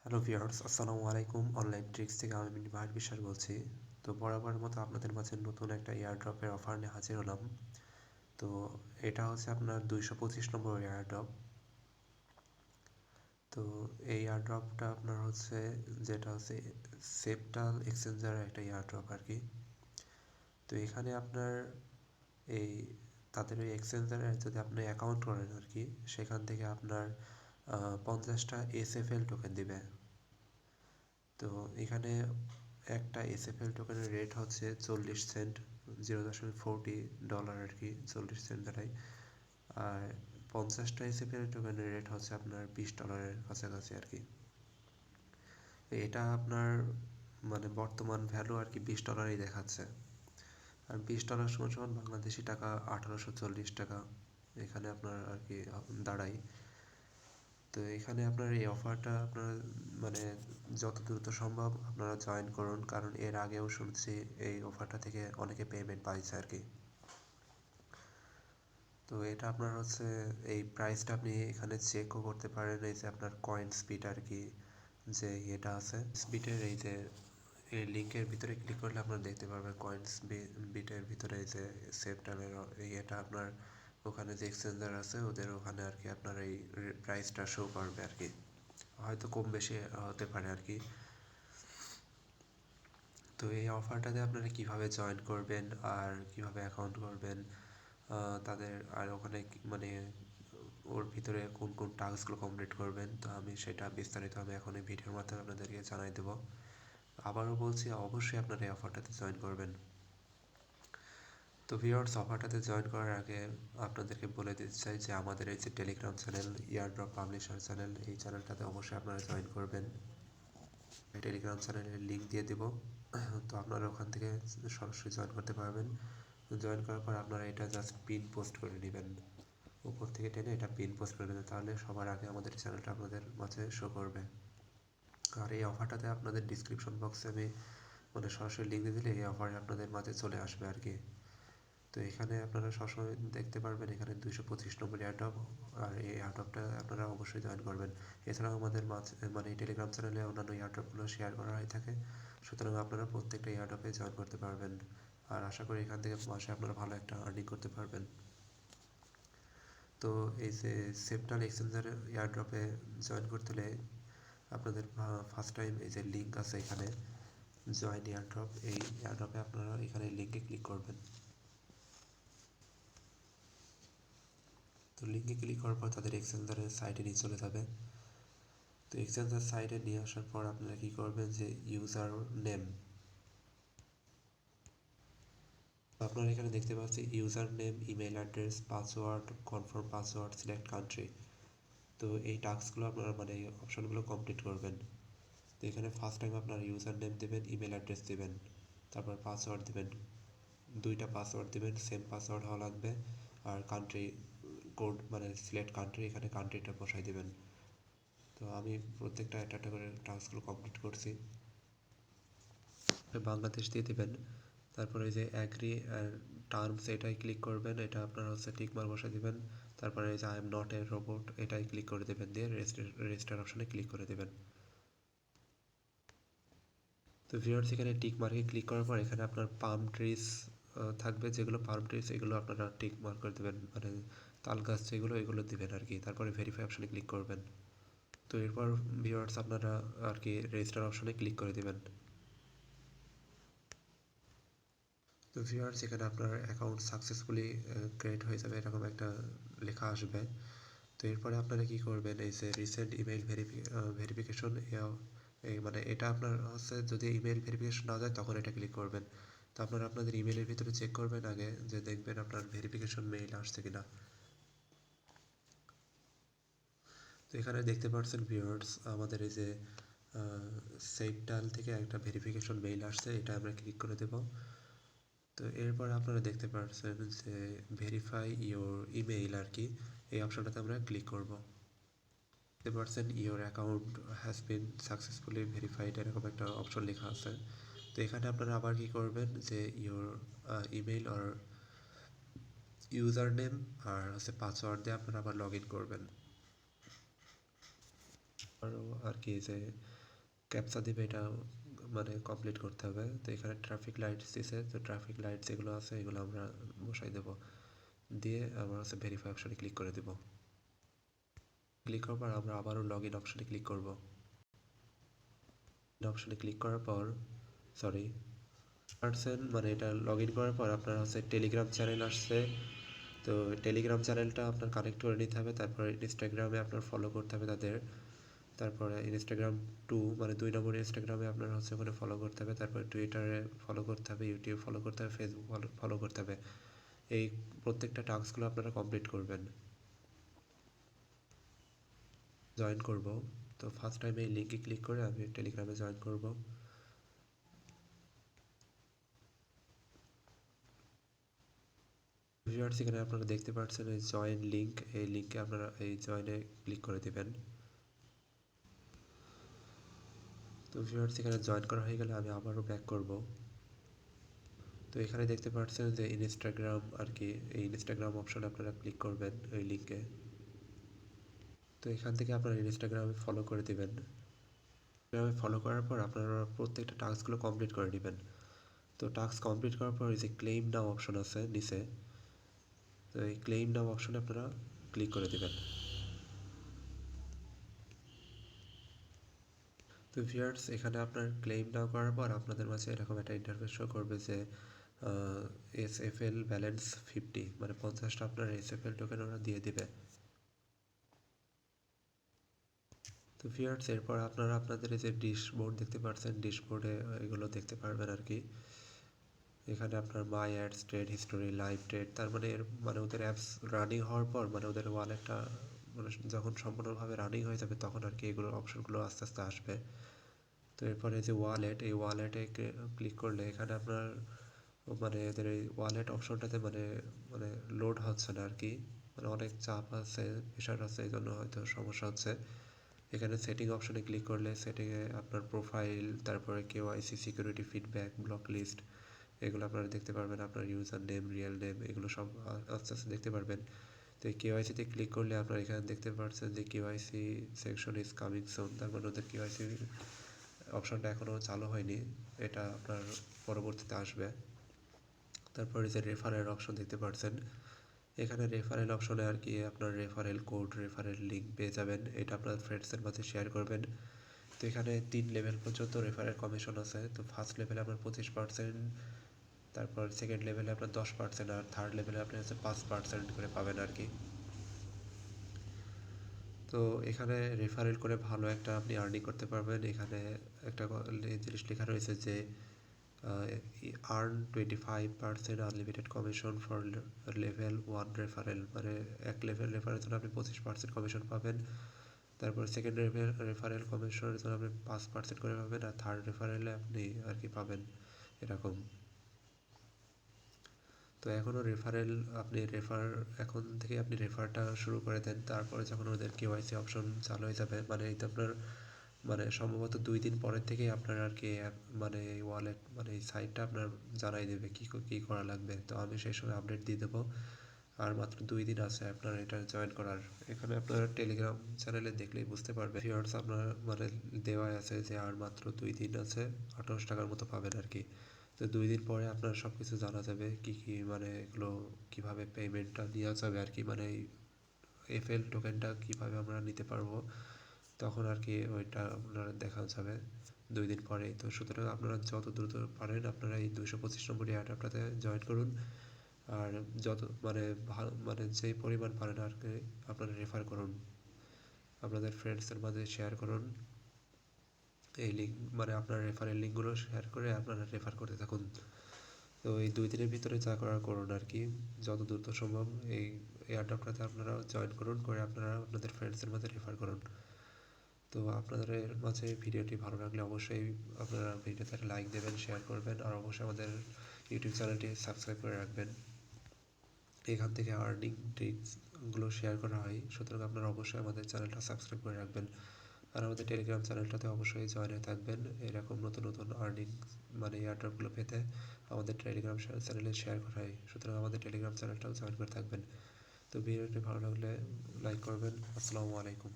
Hello viewers, আসসালামু আলাইকুম। Online tricks থেকে আমি ভাট বিশ্বাস বলছি। তো বরাবরের মতো আপনাদের মাঝে নতুন একটা এয়ারড্রপের অফার নিয়ে হাজির হলাম। তো এটা হচ্ছে আপনার 225 নম্বর এয়ারড্রপ। তো এই এয়ারড্রপটা আপনার হচ্ছে যেটা হচ্ছে সেফটাল এক্সচেঞ্জের একটা এয়ারড্রপ আর কি। তো এখানে আপনার এই তাদের ওই এক্সচেঞ্জারে যদি আপনি অ্যাকাউন্ট করেন আর কি, সেখান থেকে আপনার 50টা SFL টোকেন দিবে। তো এখানে একটা SFL টোকেনের রেট হচ্ছে 40 সেন্ট, $0.40 আর কি, 40 সেন্ট দাঁড়ায়। আর 50টা SFL টোকেনের রেট হচ্ছে আপনার $20 কাছাকাছি আর কি। এটা আপনার মানে বর্তমান ভ্যালু আর কি $20 দেখাচ্ছে। আর $20 সমান সমান বাংলাদেশি টাকা 1840 টাকা এখানে আপনার আর কি দাঁড়ায়। তো এখানে আপনার এই অফারটা আপনার মানে যত দ্রুত সম্ভব আপনারা জয়েন করুন, কারণ এর আগেও শুনছি এই অফারটা থেকে অনেকে পেমেন্ট পাইছে আর কি। তো এটা আপনার হচ্ছে এই প্রাইসটা আপনি এখানে চেকও করতে পারেন। এই যে আপনার কয়েন স্পিড আর কি, যে এটা আছে স্পিডের, এই যে এই লিঙ্কের ভিতরে ক্লিক করলে আপনারা দেখতে পারবেন কয়েন্স বিটের ভিতরে এই যে সেফটালের এটা আপনার ওখানে যে এক্সচেঞ্জার আছে ওদের ওখানে আর কি আপনার এই প্রাইসটা শো করবে আর কি, হয়তো কম বেশি হতে পারে আর কি। তো এই অফারটাতে আপনারা কিভাবে জয়েন করবেন আর কিভাবে অ্যাকাউন্ট করবেন, তাদের আর ওখানে মানে ওর ভিতরে কোন কোন টাস্কগুলো কমপ্লিট করবেন, তো আমি সেটা বিস্তারিত আমি এখন এই ভিডিওর মাধ্যমে আপনাদেরকে জানাই দেবো। আবারও বলছি, অবশ্যই আপনারা এই অফারটাতে জয়েন করবেন। তো ভিউয়ার্স, অফারটাতে জয়েন করার আগে আপনাদেরকে বলে দিতে চাই যে আমাদের এই যে Telegram channel airdrop publisher channel, এই চ্যানেলটাতে অবশ্যই আপনারা জয়েন করবেন। টেলিগ্রাম চ্যানেলের লিঙ্ক দিয়ে দেব, তো আপনারা ওখান থেকে সরাসরি জয়েন করতে পারবেন। জয়েন করার পর আপনারা এটা জাস্ট পিন পোস্ট করে নেবেন, উপর থেকে টেনে এটা পিন পোস্ট করে নেবেন, তাহলে সবার আগে আমাদের চ্যানেলটা আপনাদের মাঝে শো করবে। আর এই অফারটাতে আপনাদের ডিসক্রিপশন বক্সে আমি মানে সরাসরি লিঙ্ক দিয়ে দিলে এই অফার আপনাদের মাঝে চলে আসবে আর কি। তো এখানে আপনারা সবসময় দেখতে পারবেন এখানে 225 নম্বর এয়ারড্রপ, আর এই এয়ারড্রপটা আপনারা অবশ্যই জয়েন করবেন। এছাড়াও আমাদের মাঝে মানে টেলিগ্রাম চ্যানেলে অন্যান্য এয়ারড্রপগুলো শেয়ার করা হয়ে থাকে, সুতরাং আপনারা প্রত্যেকটা এয়ারড্রপে জয়েন করতে পারবেন। আর আশা করি এখান থেকে মাসে আপনারা ভালো একটা আর্নিং করতে পারবেন। তো এই যে সেফটাল এক্সচেঞ্জার এয়ারড্রপে জয়েন করতে হলে আপনাদের ফার্স্ট টাইম এই যে লিঙ্ক আছে এখানে জয়েন এয়ারড্রপ, এই এয়ারড্রপে আপনারা এখানে লিঙ্কে ক্লিক করবেন। তো লিঙ্কে ক্লিক করার পর তাদের এক্সচেঞ্জারের সাইটে নিয়ে চলে যাবে। তো এক্সচেঞ্জার সাইটে নিয়ে আসার পর আপনারা কী করবেন যে ইউজার নেম, আপনারা এখানে দেখতে পাচ্ছি user name, email address, password, confirm password, select country. তো এই টাস্কগুলো আপনারা মানে এই অপশনগুলো কমপ্লিট করবেন। তো এখানে ফার্স্ট টাইম আপনারা ইউজার নেম দেবেন, ইমেল অ্যাড্রেস দেবেন, তারপর পাসওয়ার্ড দেবেন, 2টা পাসওয়ার্ড দেবেন, সেম পাসওয়ার্ড হওয়া লাগবে। আর কান্ট্রি কোড মানে সিলেক্ট কান্ট্রি, এখানে কান্ট্রিটা বসাই দেবেন। তো আমি প্রত্যেকটা একটা একটা করে টাস্কগুলো কমপ্লিট করছি। বাংলাদেশ দিয়ে দেবেন, তারপরে যে অ্যাগ্রি আর টার্মস এটাই ক্লিক করবেন, এটা আপনার হচ্ছে টিকমার্ক বসে দেবেন। তারপরে এই যে I am not a robot এটাই ক্লিক করে দেবেন, দিয়ে রেজিস্টার অপশানে ক্লিক করে দেবেন। তো ভিউয়ার্স, এখানে টিক মার্কে ক্লিক করার পর এখানে আপনার পাম ট্রিজ থাকবে, যেগুলো পাম ট্রিজ এগুলো আপনারা টিক মার্ক করে দেবেন, মানে তাল গাছ যেগুলো এগুলো দেবেন আর কি। তারপরে ভেরিফাই অপশানে ক্লিক করবেন। তো এরপর ভিউয়ার্স আপনারা আর কি রেজিস্টার অপশানে ক্লিক করে দেবেন। তো ভিউয়ার্স, এখানে আপনার অ্যাকাউন্ট সাকসেসফুলি ক্রিয়েট হয়ে যাবে এরকম একটা লেখা আসবে। তো এরপরে আপনারা কি করবেন, এই যে রিসেন্ট ইমেল ভেরিফিকেশন, এই মানে এটা আপনার হচ্ছে যদি ইমেল ভেরিফিকেশন না যায় তখন এটা ক্লিক করবেন। তো আপনারা আপনাদের ইমেলের ভিতরে চেক করবেন আগে, যে দেখবেন আপনার ভেরিফিকেশন মেইল আসছে কিনা। তো এখানে দেখতে পাচ্ছেন ভিউয়ার্স আমাদের এই যে সেফটাল থেকে একটা ভেরিফিকেশন মেইল আসছে, এটা আমরা ক্লিক করে দেব। তো এরপর আপনারা দেখতে পাচ্ছেন যে ভেরিফাই ইওর ইমেইল আর কি, এই অপশনটাতে আমরা ক্লিক করব। দেখতে পাচ্ছেন your account has been successfully verified এরকম একটা অপশন লেখা আছে। তো এখানে আপনারা আবার কি করবেন যে ইওর ইমেইল আর ইউজার নেম আর হচ্ছে পাসওয়ার্ড দিয়ে আপনারা আবার লগ ইন করবেন। আরও আর কি যে ক্যাপচা দিবে এটা মানে কমপ্লিট করতে হবে। তো এখানে ট্রাফিক লাইটস দিছে, তো ট্রাফিক লাইট যেগুলো আছে এগুলো আমরা বসাই দেবো, দিয়ে আমরা হচ্ছে ভেরিফাই অপশানে ক্লিক করে দেবো। ক্লিক করার পর আমরা আবারও লগ ইন অপশানে ক্লিক করব। অপশানে ক্লিক করার পর মানে এটা লগ ইন করার পর আপনার হচ্ছে টেলিগ্রাম চ্যানেল আসছে। তো টেলিগ্রাম চ্যানেলটা আপনার কানেক্ট করে নিতে হবে, তারপরে ইনস্টাগ্রামে আপনার ফলো করতে হবে তাদের, তারপরে ইনস্টাগ্রাম 2 মানে 2 নম্বর ইনস্টাগ্রামে আপনার হচ্ছে ওখানে ফলো করতে হবে, তারপরে টুইটারে ফলো করতে হবে, ইউটিউব ফলো করতে হবে, ফেসবুক ফলো করতে হবে। এই প্রত্যেকটা টাস্কগুলো আপনারা কমপ্লিট করবেন। জয়েন করব, তো ফার্স্ট টাইম এই লিঙ্কে ক্লিক করে আমি টেলিগ্রামে জয়েন করব। ভিউয়ার্স এখানে আপনারা দেখতে পাচ্ছেন এই জয়েন লিঙ্ক, এই লিঙ্কে আপনারা এই জয়েনে ক্লিক করে দেবেন। তো ভিউয়ার্স এখানে জয়েন করা হয়ে গেলে আমি আবারও ব্যাক করব। তো এখানে দেখতে পাচ্ছেন যে ইনস্টাগ্রাম আর কি, এই ইনস্টাগ্রাম অপশনে আপনারা ক্লিক করবেন এই লিঙ্কে। তো এখান থেকে আপনারা ইনস্টাগ্রামে ফলো করে দেবেন। ফলো করার পর আপনারা প্রত্যেকটা টাস্কগুলো কমপ্লিট করে নেবেন। তো টাস্ক কমপ্লিট করার পর এই যে ক্লেম নাও অপশন আছে নিচে, তো এই ক্লেম নাও অপশনে আপনারা ক্লিক করে দেবেন। তো ভিউয়ার্স এখানে আপনার ক্লেম নাও করার পর আপনাদের মাঝে এরকম একটা ইন্টারফেস শো করবে যে SFL ব্যালেন্স 50, মানে 50টা আপনার SFL টোকেন ওরা দিয়ে দিবে। তো ভিউয়ার্স এরপর আপনারা আপনাদের এই যে ডিশবোর্ড দেখতে পাচ্ছেন, ডিশবোর্ডে এগুলো দেখতে পারবেন আর কি। এখানে আপনার my ads, trade history, live trade, তার মানে মানে ওদের অ্যাপস রানিং হওয়ার পর, মানে ওদের ওয়ালেটটা মানে যখন সম্পূর্ণভাবে রানিং হয়ে যাবে তখন আর কি এগুলোর অপশনগুলো আস্তে আস্তে আসবে। তো এরপরে যে ওয়ালেট, এই ওয়ালেটে ক্লিক করলে এখানে আপনার মানে এদের এই ওয়ালেট অপশনটাতে মানে মানে লোড হচ্ছে না আর কি, মানে অনেক চাপ আছে, প্রেশার আছে, এই জন্য হয়তো সমস্যা হচ্ছে। এখানে সেটিং অপশনে ক্লিক করলে সেটিংয়ে আপনার প্রোফাইল, তারপরে KYC, security feedback, block list, এগুলো আপনারা দেখতে পারবেন। আপনার ইউজার নেম, রিয়েল নেম, এগুলো সব আস্তে আস্তে দেখতে পারবেন। তো এই KYCতে ক্লিক করলে আপনারা এখানে দেখতে পাচ্ছেন যে KYC section is coming soon, তার মানে ওদের KYC অপশনটা এখনও চালু হয়নি, এটা আপনার পরবর্তীতে আসবে। তারপরে যে রেফারেল অপশন দেখতে পাচ্ছেন, এখানে রেফারেল অপশনে আর কি আপনার রেফারেল কোড, রেফারেল লিঙ্ক পেয়ে যাবেন, এটা আপনার ফ্রেন্ডসের মাঝে শেয়ার করবেন। তো এখানে 3 লেভেল পর্যন্ত রেফারেল কমিশন আছে। তো ফার্স্ট লেভেলে আপনার 25%, তারপর সেকেন্ড লেভেলে আপনার 10%, আর থার্ড লেভেলে আপনি হচ্ছে 5% করে পাবেন আর কি। তো এখানে রেফারেল করে ভালো একটা আপনি আর্নিং করতে পারবেন। এখানে একটা জিনিস লেখা রয়েছে যে earn 25% unlimited commission for level 1 referral, মানে এক লেভেল রেফারের জন্য আপনি 25% কমিশন পাবেন। তারপর সেকেন্ড রেফারেল কমিশনের জন্য আপনি 5% করে পাবেন, আর থার্ড রেফারেলে আপনি আর কি পাবেন এরকম। তো এখনও রেফারেল আপনি এখন থেকে আপনি রেফারটা শুরু করে দেন, তারপরে যখন ওদের KYC অপশন চালু হয়ে যাবে, মানে এই তো আপনার মানে সম্ভবত 2 দিন পরের থেকেই আপনার আর কি মানে এই ওয়ালেট মানে এই সাইটটা আপনার জানাই দেবে কী করা লাগবে। তো আমি সেই সময় আপডেট দিয়ে দেবো। আর মাত্র 2 দিন আছে আপনার এটা জয়েন করার। এখানে আপনার টেলিগ্রাম চ্যানেলে দেখলেই বুঝতে পারবে ভিউয়ার্স, আপনার মানে দেওয়া আছে যে আর মাত্র 2 দিন আছে, 28 টাকার মতো পাবেন আর কি। তো 2 দিন পরে আপনার সব কিছু জানা যাবে কী কী মানে এগুলো কীভাবে পেমেন্টটা নেওয়া যাবে আর কি, মানে এই FL টোকেনটা কীভাবে আমরা নিতে পারবো তখন আর কি ওইটা আপনারা দেখা যাবে 2 দিন পরেই। তো সুতরাং আপনারা যত দ্রুত পারেন আপনারা এই 225 নম্বর এয়ারড্রপটাতে জয়েন করুন, আর যত মানে ভালো মানে যেই পরিমাণ পারেন আর কি আপনারা রেফার করুন, আপনাদের ফ্রেন্ডসের মাঝে শেয়ার করুন এই লিঙ্ক, মানে আপনার রেফারেল লিঙ্কগুলো শেয়ার করে আপনারা রেফার করতে থাকুন। তো এই 2 দিনের ভিতরে যা করার করুন আর কি, যত দ্রুত সম্ভব এই এয়ারড্রপটাতে আপনারা জয়েন করুন, করে আপনারা আপনাদের ফ্রেন্ডসের মাঝে রেফার করুন। তো আপনাদের মাঝে ভিডিওটি ভালো লাগলে অবশ্যই আপনারা ভিডিওতে একটা লাইক দেবেন, শেয়ার করবেন, আর অবশ্যই আমাদের ইউটিউব চ্যানেলটি সাবস্ক্রাইব করে রাখবেন। এখান থেকে আর্নিং ট্রিক্সগুলো শেয়ার করা হয়, সুতরাং আপনারা অবশ্যই আমাদের চ্যানেলটা সাবস্ক্রাইব করে রাখবেন। আর আমাদের টেলিগ্রাম চ্যানেলটাতে অবশ্যই জয়েন হয়ে থাকবেন এরকম নতুন নতুন আর্নিং মানে এয়ারড্রপগুলো পেতে। আমাদের টেলিগ্রাম চ্যানেলে শেয়ার করা হয়, সুতরাং আমাদের টেলিগ্রাম চ্যানেলটাও জয়েন করে থাকবেন। তো ভিডিওটি ভালো লাগলে লাইক করবেন। আসসালামু আলাইকুম।